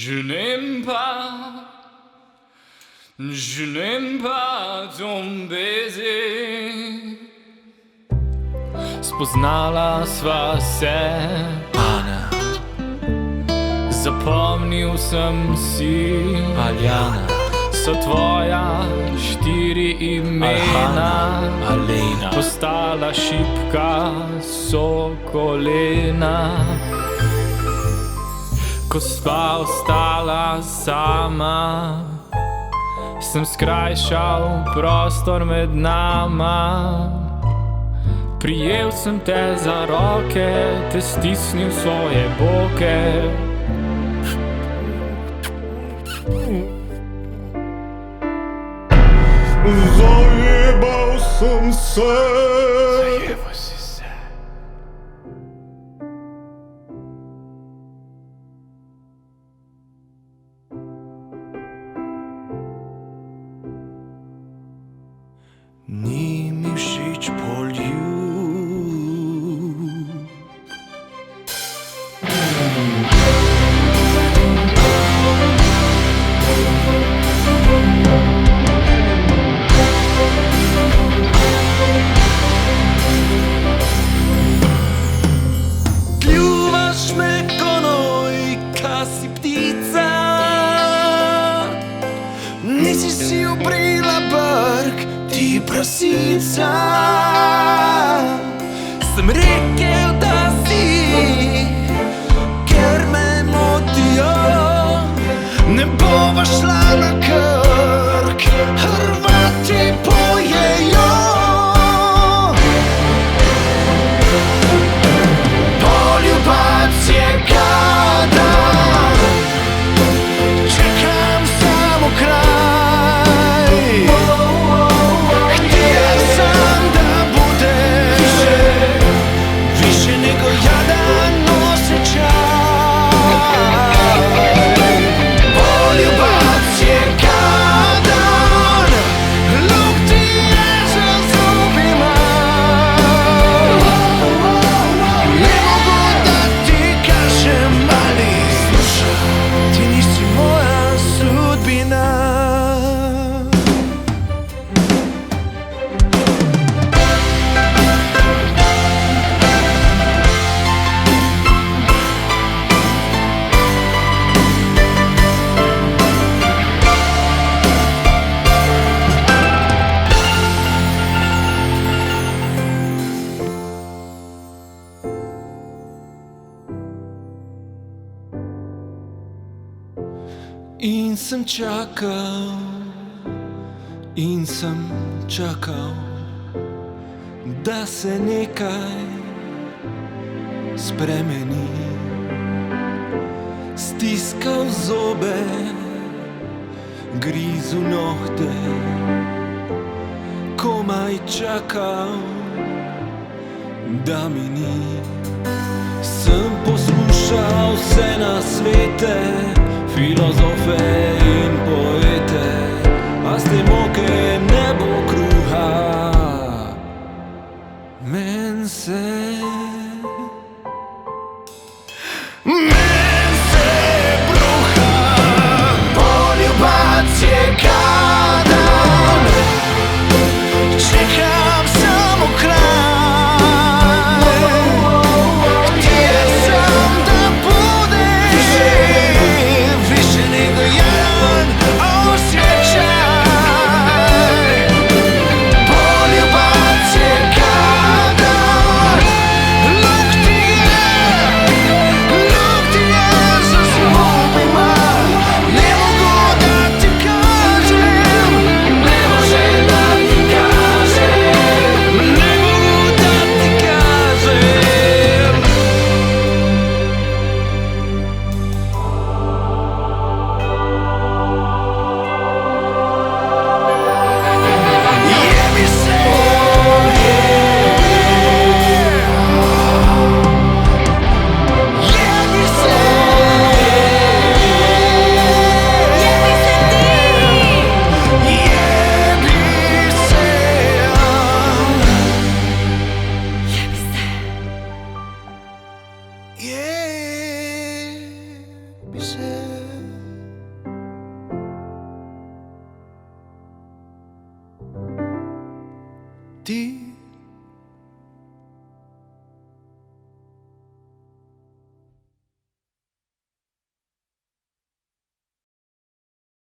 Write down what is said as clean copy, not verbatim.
Je n'aime pas ton baiser. Spoznala sva se, Ana, zapomnil sem si, Aljana, so tvoja 4 imena. Alena, Postala šipka so kolena. Ko sva ostala sama, sem skrajšal prostor med nama. Prijel sem te za roke, te stisnil svoje boke. Zajebal sem se. Zajebal si se. Ni mi všeč poljub. Kljuvaš me ko noj, ka si ptica. Nisi si obrila brk, ti prasica. Sem rekel, da si, ker me motijo. Ne bova šla na Krk, Hrvati pojejo. Poljubac je kadar, čekam samo kraj. Htio sam da budeš više nego jadan osjećaj. Poljubac je kadar, luk ti je za zubima. Ne mogu da ti kažem, ali slušaj, ti nisi moja sudbina. In sem čakal, da se nekaj spremeni. Stiskal zobe, grizu nohte, komaj čakal, da mi ni. Sem poslušal vse nasvete, filozofe in poete, a z te moke ne bo kruha. Men se bruha. Poljubac je kadar, čekam samo kraj. Htio sam da budeš više nego ja. ti